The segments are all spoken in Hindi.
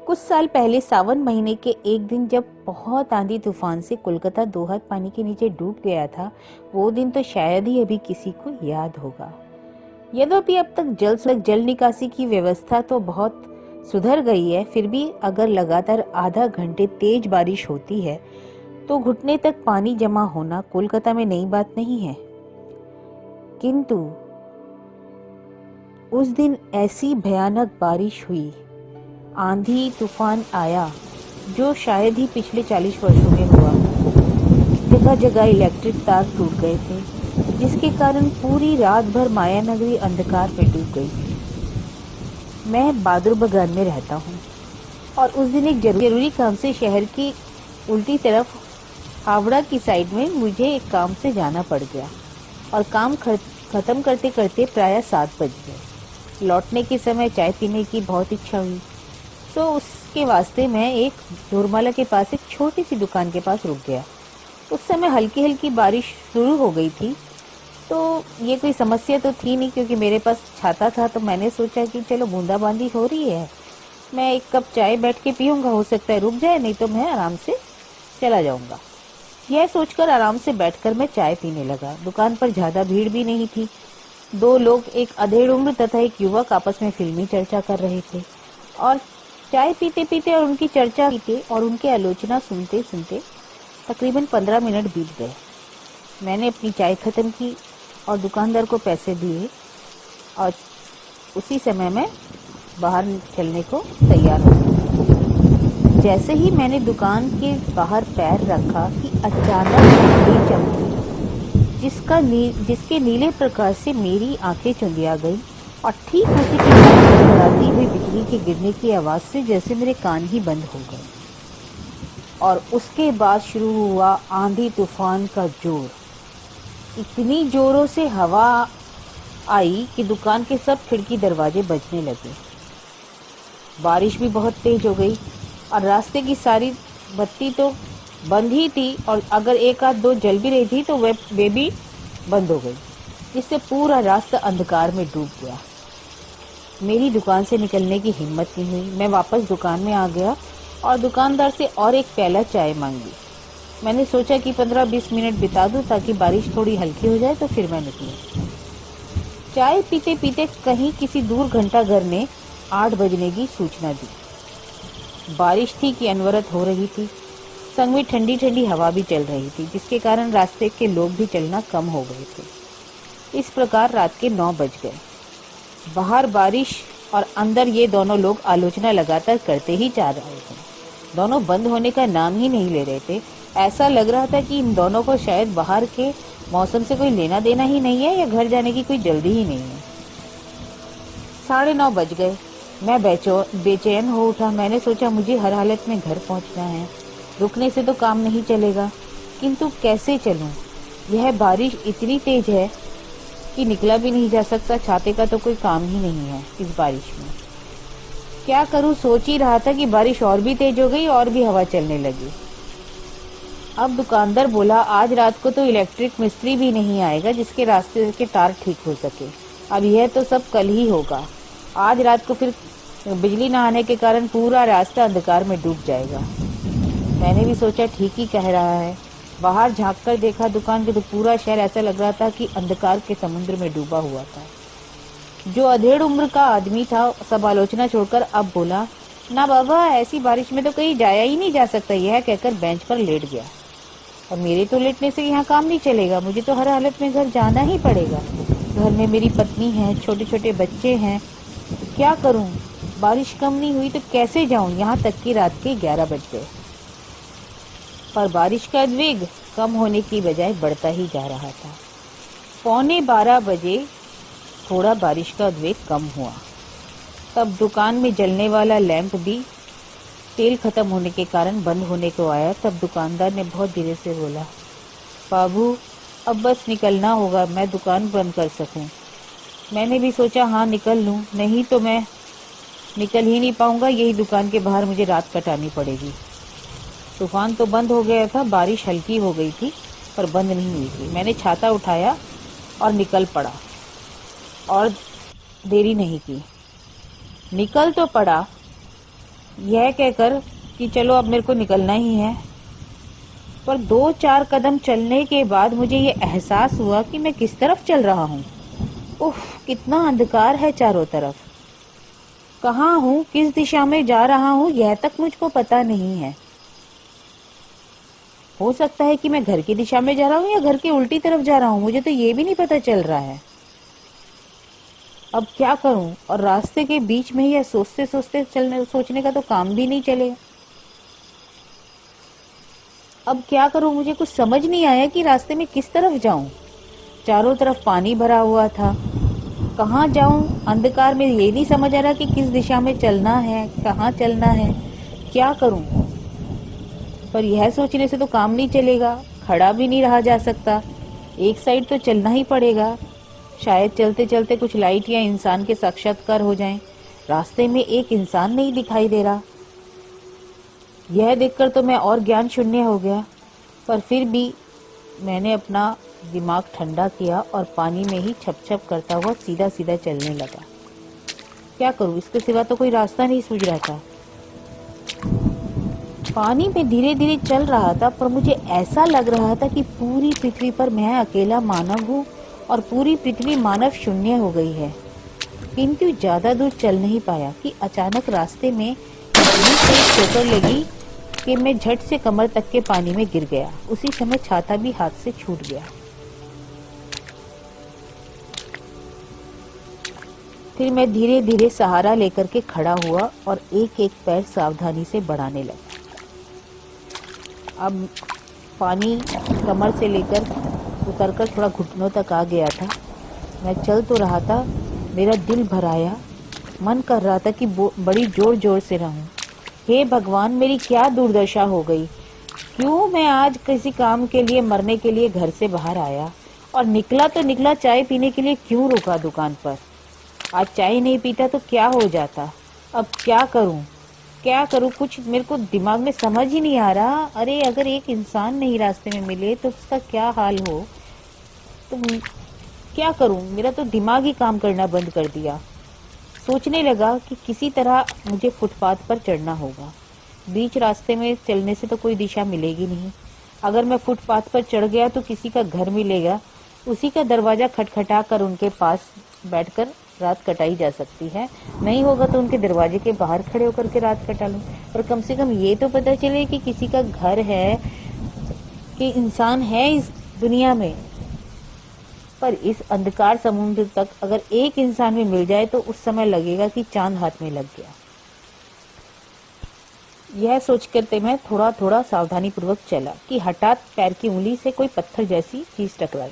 कुछ साल पहले सावन महीने के एक दिन जब बहुत आंधी तूफान से कोलकाता 2 हाथ पानी के नीचे डूब गया था, वो दिन तो शायद ही अभी किसी को याद होगा। यद्यपि अब तक जल निकासी की व्यवस्था तो बहुत सुधर गई है, फिर भी अगर लगातार आधा घंटे तेज बारिश होती है तो घुटने तक पानी जमा होना कोलकाता में नई बात नहीं है। किंतु उस दिन ऐसी भयानक बारिश हुई, आंधी तूफान आया जो शायद ही पिछले 40 वर्षों में हुआ। जगह जगह इलेक्ट्रिक तार टूट गए थे, जिसके कारण पूरी रात भर माया नगरी अंधकार में डूब गई थी। मैं बहादुर बागान में रहता हूँ और उस दिन एक जरूरी काम से शहर की उल्टी तरफ हावड़ा की साइड में मुझे एक काम से जाना पड़ गया और काम खत्म करते करते प्रायः 7 बज गए। लौटने के समय चाय पीने की बहुत इच्छा हुई, तो उसके वास्ते मैं एक जोरमाला के पास एक छोटी सी दुकान के पास रुक गया। उस समय हल्की हल्की बारिश शुरू हो गई थी, तो ये कोई समस्या तो थी नहीं क्योंकि मेरे पास छाता था। तो मैंने सोचा कि चलो बूंदाबांदी हो रही है, मैं एक कप चाय बैठ के पीऊंगा, हो सकता है रुक जाए, नहीं तो मैं आराम से चला जाऊंगा। यह सोचकर आराम से बैठकर मैं चाय पीने लगा। दुकान पर ज्यादा भीड़ भी नहीं थी। 2 लोग, एक अधेड़ उम्र तथा एक युवक, आपस में फिल्मी चर्चा कर रहे थे और चाय पीते पीते और उनकी चर्चा पीते और उनकी आलोचना सुनते सुनते तकरीबन 15 मिनट बीत गए। मैंने अपनी चाय खत्म की और दुकानदार को पैसे दिए और उसी समय में बाहर चलने को तैयार हो गया। जैसे ही मैंने दुकान के बाहर पैर रखा कि अचानक बिजली चमकी, जिसके नीले प्रकाश से मेरी आंखें चुंधिया गई और ठीक उसी के साथ कड़कड़ाती हुई बिजली के गिरने की आवाज से जैसे मेरे कान ही बंद हो गए। और उसके बाद शुरू हुआ आंधी तूफान का जोर। इतनी जोरों से हवा आई कि दुकान के सब खिड़की दरवाजे बजने लगे। बारिश भी बहुत तेज हो गई और रास्ते की सारी बत्ती तो बंद ही थी और अगर एक आध 2 जल भी रही थी तो वे भी बंद हो गई, जिससे पूरा रास्ता अंधकार में डूब गया। मेरी दुकान से निकलने की हिम्मत नहीं हुई। मैं वापस दुकान में आ गया और दुकानदार से और एक प्याला चाय मांगी। मैंने सोचा कि 15-20 मिनट बिता दूं ताकि बारिश थोड़ी हल्की हो जाए, तो फिर मैं निकली। चाय पीते पीते कहीं किसी दूर घंटाघर ने 8 बजने की सूचना दी। बारिश थी कि अनवरत हो रही थी, संग में ठंडी ठंडी हवा भी चल रही थी, जिसके कारण रास्ते के लोग भी चलना कम हो गए थे। इस प्रकार रात के 9 बज गए। बाहर बारिश और अंदर ये दोनों लोग आलोचना लगातार करते ही जा रहे थे। दोनों बंद होने का नाम ही नहीं ले रहे थे। ऐसा लग रहा था कि इन दोनों को शायद बाहर के मौसम से कोई लेना देना ही नहीं है या घर जाने की कोई जल्दी ही नहीं है। 9:30 बज गए। मैं बेचैन हो उठा। मैंने सोचा मुझे हर हालत में घर पहुंचना है, रुकने से तो काम नहीं चलेगा, किंतु कैसे चलूं? यह बारिश इतनी तेज है कि निकला भी नहीं जा सकता। छाते का तो कोई काम ही नहीं है इस बारिश में। क्या करूं सोच ही रहा था कि बारिश और भी तेज हो गई और भी हवा चलने लगी। अब दुकानदार बोला, आज रात को तो इलेक्ट्रिक मिस्त्री भी नहीं आएगा जिसके रास्ते के तार ठीक हो सके। अब यह तो सब कल ही होगा। आज रात को फिर बिजली न आने के कारण पूरा रास्ता अंधकार में डूब जाएगा। मैंने भी सोचा ठीक ही कह रहा है। बाहर झांक कर देखा दुकान के, तो पूरा शहर ऐसा लग रहा था कि अंधकार के समुद्र में डूबा हुआ था। जो अधेड़ उम्र का आदमी था सब आलोचना छोड़कर अब बोला, ना बाबा, ऐसी बारिश में तो कहीं जाया ही नहीं जा सकता। यह कहकर बेंच पर लेट गया। और मेरे तो लेटने से यहाँ काम नहीं चलेगा, मुझे तो हर हालत में घर जाना ही पड़ेगा। घर में मेरी पत्नी है, छोटे छोटे बच्चे हैं, क्या करूं? बारिश कम नहीं हुई तो कैसे जाऊं? यहाँ तक कि रात के 11 बज गए, पर बारिश का वेग कम होने की बजाय बढ़ता ही जा रहा था। 11:15 बजे थोड़ा बारिश का वेग कम हुआ। तब दुकान में जलने वाला लैंप भी तेल खत्म होने के कारण बंद होने को आया। तब दुकानदार ने बहुत धीरे से बोला, बाबू, अब बस निकलना होगा, मैं दुकान बंद कर सकूं। मैंने भी सोचा हाँ निकल लूं, नहीं तो मैं निकल ही नहीं पाऊंगा। यही दुकान के बाहर मुझे रात कटानी पड़ेगी। तूफान तो बंद हो गया था, बारिश हल्की हो गई थी पर बंद नहीं हुई थी। मैंने छाता उठाया और निकल पड़ा और देरी नहीं की। निकल तो पड़ा यह कहकर कि चलो अब मेरे को निकलना ही है, पर 2-4 कदम चलने के बाद मुझे ये एहसास हुआ कि मैं किस तरफ चल रहा हूँ। उफ, कितना अंधकार है चारों तरफ। कहाँ हूँ, किस दिशा में जा रहा हूँ, यह तक मुझको पता नहीं है। हो सकता है कि मैं घर की दिशा में जा रहा हूँ या घर की उल्टी तरफ जा रहा हूँ, मुझे तो ये भी नहीं पता चल रहा है। अब क्या करूं? और रास्ते के बीच में ही सोचते सोचते सोचने का तो काम भी नहीं चलेगा। अब क्या करूं, मुझे कुछ समझ नहीं आया कि रास्ते में किस तरफ जाऊं। चारों तरफ पानी भरा हुआ था, कहाँ जाऊं? अंधकार में ये नहीं समझ आ रहा कि किस दिशा में चलना है, कहाँ चलना है, क्या करूं। पर यह सोचने से तो काम नहीं चलेगा, खड़ा भी नहीं रहा जा सकता, एक साइड तो चलना ही पड़ेगा। शायद चलते चलते कुछ लाइट या इंसान के साक्षात्कार हो जाएं। रास्ते में एक इंसान नहीं दिखाई दे रहा। यह देखकर तो मैं और ज्ञान शून्य हो गया, पर फिर भी मैंने अपना दिमाग ठंडा किया और पानी में ही छप छप करता हुआ सीधा सीधा चलने लगा। क्या करूं, इसके सिवा तो कोई रास्ता नहीं सूझ रहा था। पानी में धीरे धीरे चल रहा था, पर मुझे ऐसा लग रहा था कि पूरी पृथ्वी पर मैं अकेला मानव हूँ और पूरी पृथ्वी मानव शून्य हो गई है। किंतु ज्यादा दूर चल नहीं पाया कि अचानक रास्ते में इतनी तेज ठोकर लगी कि मैं झट से कमर तक के पानी में गिर गया। उसी समय छाता भी हाथ से छूट गया। फिर मैं धीरे धीरे सहारा लेकर के खड़ा हुआ और एक एक पैर सावधानी से बढ़ाने लगा। अब पानी कमर से लेकर उतरकर थोड़ा घुटनों तक आ गया था। मैं चल तो रहा था, मेरा दिल भर आया, मन कर रहा था कि बड़ी जोर जोर से रहूं। हे भगवान, मेरी क्या दुर्दशा हो गई। क्यों मैं आज किसी काम के लिए, मरने के लिए घर से बाहर आया, और निकला तो निकला चाय पीने के लिए क्यों रुका दुकान पर। आज चाय नहीं पीता तो क्या हो जाता। अब क्या करूं, क्या करूं, कुछ मेरे को दिमाग में समझ ही नहीं आ रहा। अरे अगर एक इंसान नहीं रास्ते में मिले तो उसका क्या हाल हो, तो क्या करूं। मेरा तो दिमाग ही काम करना बंद कर दिया। सोचने लगा कि किसी तरह मुझे फुटपाथ पर चढ़ना होगा। बीच रास्ते में चलने से तो कोई दिशा मिलेगी नहीं। अगर मैं फुटपाथ पर चढ़ गया तो किसी का घर मिलेगा, उसी का दरवाजा खटखटा कर उनके पास बैठकर रात कटाई जा सकती है। नहीं होगा तो उनके दरवाजे के बाहर खड़े होकर के रात कटा लूं। पर कम से कम ये तो पता चले कि किसी का घर है, कि इंसान है इस दुनिया में। पर इस अंधकार समुद्र तक अगर एक इंसान भी मिल जाए तो उस समय लगेगा कि चांद हाथ में लग गया। यह सोच करते मैं थोड़ा थोड़ा सावधानी पूर्वक चला कि हठात पैर की उंगली से कोई पत्थर जैसी चीज टकराई।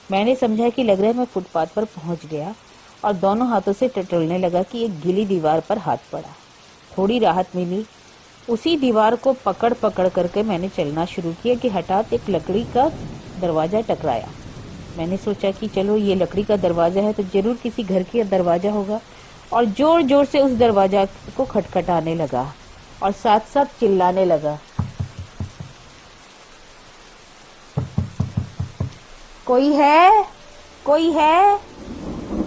मैंने समझा कि लग रहा है मैं फुटपाथ पर पहुंच गया और दोनों हाथों से टटोलने लगा कि एक गीली दीवार पर हाथ पड़ा। थोड़ी राहत मिली। उसी दीवार को पकड़ पकड़ करके मैंने चलना शुरू किया कि हठात एक लकड़ी का दरवाजा टकराया। मैंने सोचा कि चलो ये लकड़ी का दरवाजा है तो जरूर किसी घर का दरवाजा होगा, और जोर जोर से उस दरवाजा को खटखटाने लगा और साथ साथ चिल्लाने लगा, कोई है, कोई है,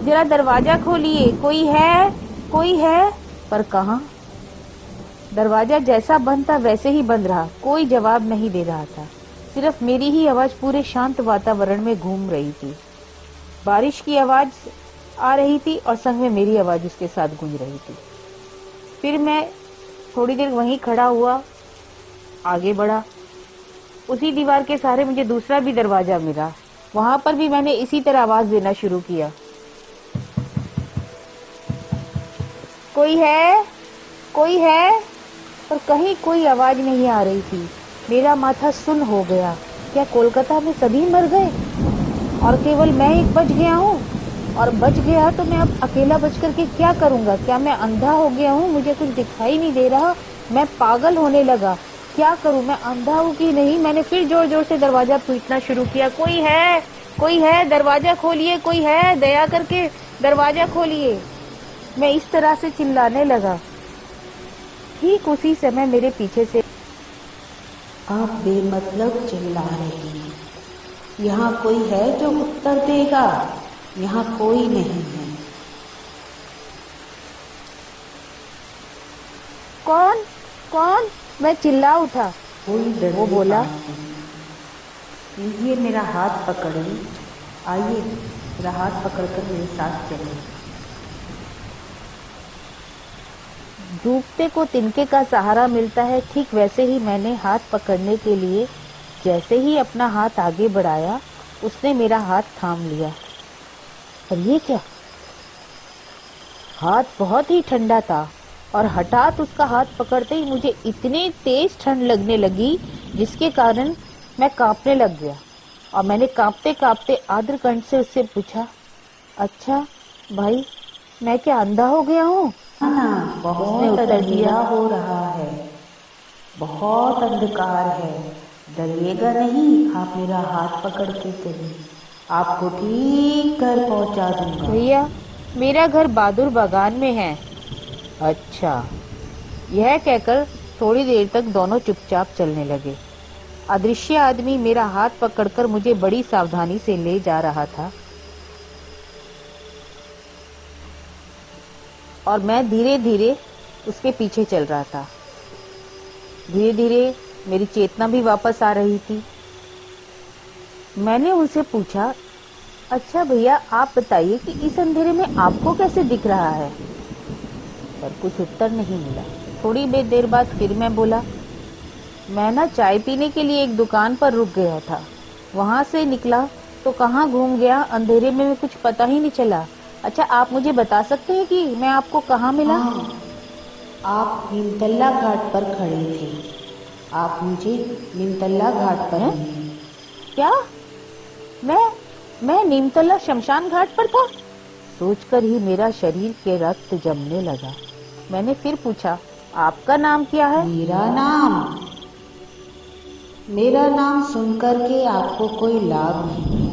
जरा दरवाजा खोलिए, कोई है, कोई है। पर कहाँ? दरवाजा जैसा बंद था वैसे ही बंद रहा। कोई जवाब नहीं दे रहा था। सिर्फ मेरी ही आवाज पूरे शांत वातावरण में घूम रही थी। बारिश की आवाज आ रही थी और संग में मेरी आवाज उसके साथ गूंज रही थी। फिर मैं थोड़ी देर वहीं खड़ा हुआ, आगे बढ़ा। उसी दीवार के सहारे मुझे दूसरा भी दरवाजा मिला। वहां पर भी मैंने इसी तरह आवाज देना शुरू किया, कोई है, कोई है। पर कहीं कोई आवाज नहीं आ रही थी। मेरा माथा सुन्न हो गया। क्या कोलकाता में सभी मर गए और केवल मैं एक बच गया हूँ? और बच गया तो मैं अब अकेला बच करके क्या करूँगा? क्या मैं अंधा हो गया हूँ? मुझे कुछ दिखाई नहीं दे रहा। मैं पागल होने लगा। क्या करूँ? मैं अंधा हूँ कि नहीं? मैंने फिर जोर जोर से दरवाजा पीटना शुरू किया, कोई है, कोई है, दरवाजा खोलिए, कोई है, दया करके दरवाजा खोलिए। मैं इस तरह से चिल्लाने लगा। ठीक उसी समय मेरे पीछे से, आप बेमतलब चिल्ला रही हैं। यहाँ कोई है जो उत्तर देगा? यहाँ कोई नहीं है। कौन कौन? मैं चिल्ला उठा। कोई डर वो बोला, लीजिए मेरा हाथ पकड़िए, आइए मेरा हाथ पकड़कर मेरे साथ चलिए। डूबते को तिनके का सहारा मिलता है, ठीक वैसे ही मैंने हाथ पकड़ने के लिए जैसे ही अपना हाथ आगे बढ़ाया, उसने मेरा हाथ थाम लिया। और ये क्या? हाथ बहुत ही ठंडा था और हठात उसका हाथ पकड़ते ही मुझे इतनी तेज ठंड लगने लगी जिसके कारण मैं कांपने लग गया। और मैंने कांपते कांपते आर्द्र कंठ से उससे पूछा, अच्छा भाई, मैं क्या अंधा हो गया हूँ? ना, बहुत अंधेरा हो रहा है, बहुत अंधकार है, डरिएगा नहीं, आप मेरा हाथ पकड़ के चलिए, आपको ठीक घर पहुंचा दूंगा। भैया, मेरा घर बहादुर बागान में है। अच्छा। यह कहकर थोड़ी देर तक दोनों चुपचाप चलने लगे। अदृश्य आदमी मेरा हाथ पकड़कर मुझे बड़ी सावधानी से ले जा रहा था और मैं धीरे धीरे उसके पीछे चल रहा था। धीरे धीरे मेरी चेतना भी वापस आ रही थी। मैंने उनसे पूछा, अच्छा भैया, आप बताइए कि इस अंधेरे में आपको कैसे दिख रहा है? पर कुछ उत्तर नहीं मिला। थोड़ी देर बाद फिर मैं बोला, मैं ना चाय पीने के लिए एक दुकान पर रुक गया था, वहां से निकला तो कहाँ घूम गया, अंधेरे में कुछ पता ही नहीं चला। अच्छा, आप मुझे बता सकते हैं कि मैं आपको कहाँ मिला? हाँ, आप नीमतल्ला घाट पर खड़े थे, आप मुझे नीमतल्ला घाट पर मिले। क्या? मैं नीमतल्ला शमशान घाट पर था? सोचकर ही मेरा शरीर के रक्त जमने लगा। मैंने फिर पूछा, आपका नाम क्या है? मेरा नाम सुनकर के आपको कोई लाभ नहीं।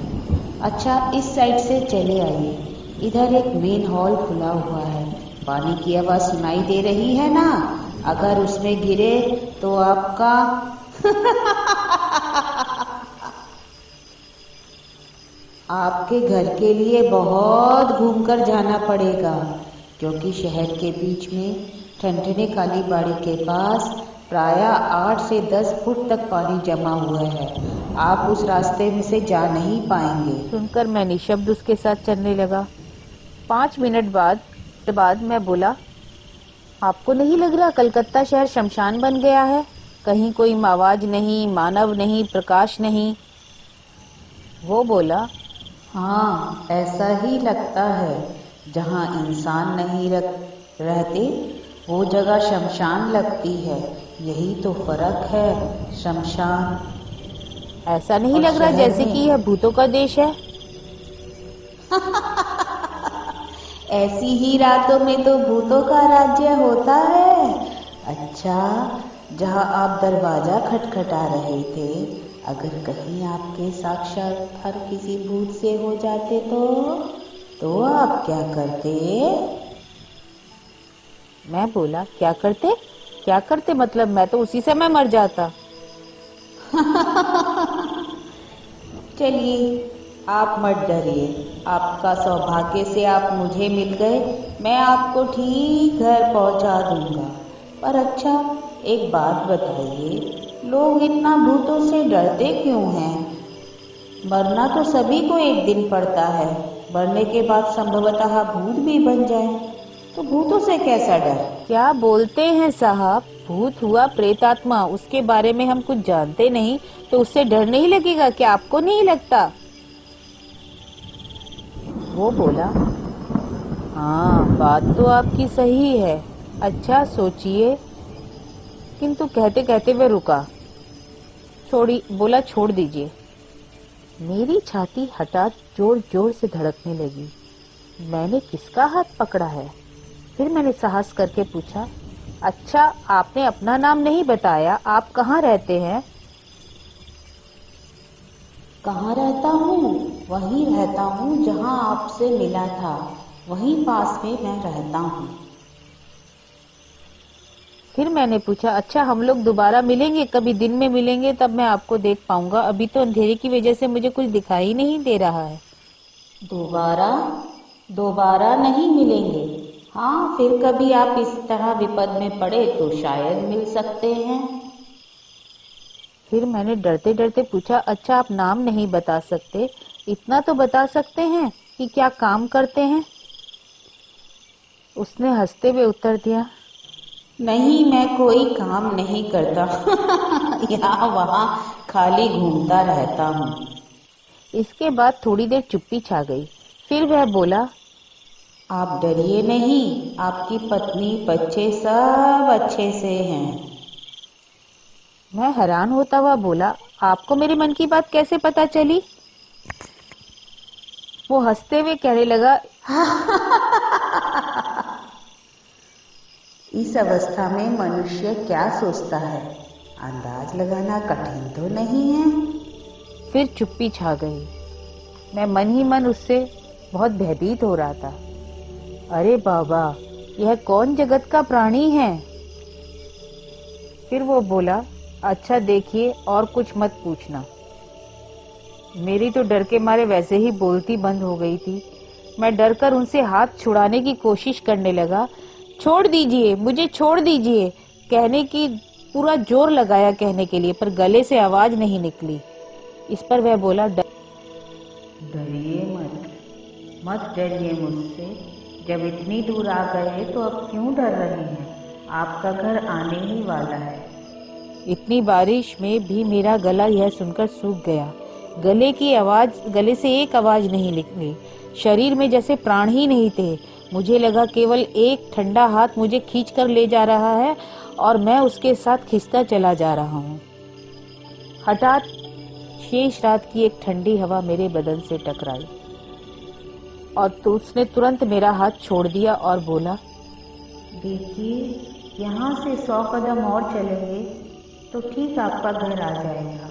अच्छा, इस साइड से चले आइए, इधर एक मेन हॉल खुला हुआ है, पानी की आवाज सुनाई दे रही है ना, अगर उसमें गिरे तो आपका आपके घर के लिए बहुत घूमकर जाना पड़ेगा, क्योंकि शहर के बीच में ठनठने काली बाड़ी के पास प्रायः 8 से 10 फुट तक पानी जमा हुआ है, आप उस रास्ते में से जा नहीं पाएंगे। सुनकर मैं निशब्द उसके साथ चलने लगा। 5 मिनट बाद मैं बोला, आपको नहीं लग रहा कलकत्ता शहर शमशान बन गया है? कहीं कोई आवाज नहीं, मानव नहीं, प्रकाश नहीं। वो बोला, हाँ, ऐसा ही लगता है, जहाँ इंसान नहीं रहते वो जगह शमशान लगती है, यही तो फर्क है। शमशान ऐसा नहीं लग रहा जैसे कि यह भूतों का देश है? ऐसी ही रातों में तो भूतों का राज्य होता है। अच्छा, जहाँ आप दरवाजा खटखटा रहे थे, अगर कहीं आपके साक्षात्कार किसी भूत से हो जाते तो आप क्या करते? मैं बोला, क्या करते? क्या करते मतलब? मैं तो उसी समय मर जाता। चलिए, आप मत डरिए, आपका सौभाग्य से आप मुझे मिल गए, मैं आपको ठीक घर पहुंचा दूंगा। पर अच्छा, एक बात बताइए, लोग इतना भूतों से डरते क्यों हैं? मरना तो सभी को एक दिन पड़ता है, मरने के बाद संभवतः भूत भी बन जाए, तो भूतों से कैसा डर? क्या बोलते हैं साहब? भूत हुआ प्रेतात्मा, उसके बारे में हम कुछ जानते नहीं, तो उससे डर नहीं लगेगा? क्या आपको नहीं लगता? वो बोला, हाँ, बात तो आपकी सही है। अच्छा, सोचिए। किंतु कहते कहते वह रुका। बोला, छोड़ दीजिए। मेरी छाती हठात जोर जोर से धड़कने लगी। मैंने किसका हाथ पकड़ा है? फिर मैंने साहस करके पूछा, अच्छा, आपने अपना नाम नहीं बताया, आप कहाँ रहते हैं? कहाँ रहता हूँ? वहीं रहता हूँ जहाँ आपसे मिला था, वहीं पास में मैं रहता हूँ। फिर मैंने पूछा, अच्छा, हम लोग दोबारा मिलेंगे? कभी दिन में मिलेंगे, तब मैं आपको देख पाऊंगा, अभी तो अंधेरे की वजह से मुझे कुछ दिखाई नहीं दे रहा है। दोबारा नहीं मिलेंगे, हाँ, फिर कभी आप इस तरह विपद में पड़े तो शायद मिल सकते हैं। फिर मैंने डरते डरते पूछा, अच्छा आप नाम नहीं बता सकते, इतना तो बता सकते हैं कि क्या काम करते हैं? उसने हंसते हुए उत्तर दिया, नहीं, मैं कोई काम नहीं करता। यहाँ वहाँ खाली घूमता रहता हूँ। इसके बाद थोड़ी देर चुप्पी छा गई। फिर वह बोला, आप डरिए नहीं, आपकी पत्नी बच्चे सब अच्छे से हैं। मैं हैरान होता हुआ बोला, आपको मेरे मन की बात कैसे पता चली? वो हंसते हुए कहने लगा, इस अवस्था में मनुष्य क्या सोचता है, अंदाज लगाना कठिन तो नहीं है। फिर चुप्पी छा गई। मैं मन ही मन उससे बहुत भयभीत हो रहा था। अरे बाबा, यह कौन जगत का प्राणी है? फिर वो बोला, अच्छा देखिए और कुछ मत पूछना। मेरी तो डर के मारे वैसे ही बोलती बंद हो गई थी। मैं डरकर उनसे हाथ छुड़ाने की कोशिश करने लगा। छोड़ दीजिए, मुझे छोड़ दीजिए, कहने की पूरा जोर लगाया कहने के लिए, पर गले से आवाज नहीं निकली। इस पर वह बोला, डरिए मत, मत डरिए मुझसे। जब इतनी दूर आ गए तो अब क्यों डर रहे हैं? आपका घर आने ही वाला है। इतनी बारिश में भी मेरा गला यह सुनकर सूख गया। गले से एक आवाज नहीं निकली। शरीर में जैसे प्राण ही नहीं थे। मुझे लगा केवल एक ठंडा हाथ मुझे खींचकर ले जा रहा है और मैं उसके साथ खिसका चला जा रहा हूँ। हठात शेष रात की एक ठंडी हवा मेरे बदन से टकराई और तो उसने तुरंत मेरा हाथ छोड़ दिया और बोला, देखिए, यहाँ से 100 कदम और चलेंगे तो ठीक आपका घर आ जाएगा।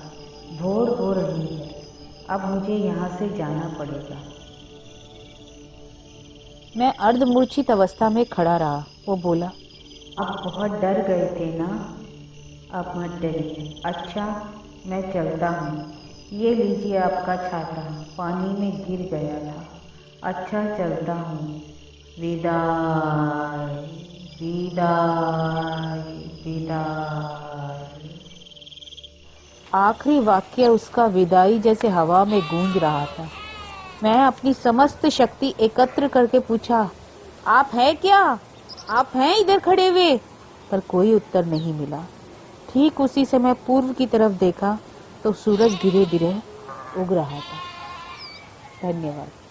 भोर हो रही है, अब मुझे यहाँ से जाना पड़ेगा। मैं अर्धमूर्छित अवस्था में खड़ा रहा। वो बोला, आप बहुत डर गए थे ना? अब मत डरिए। अच्छा, मैं चलता हूँ। ये लीजिए आपका छाता, पानी में गिर गया था। अच्छा, चलता हूँ। विदाई, विदाई, विदाई। आखिरी वाक्य उसका विदाई जैसे हवा में गूंज रहा था। मैं अपनी समस्त शक्ति एकत्र करके पूछा, आप हैं क्या? आप हैं इधर खड़े हुए? पर कोई उत्तर नहीं मिला। ठीक उसी समय पूर्व की तरफ देखा तो सूरज धीरे धीरे उग रहा था। धन्यवाद।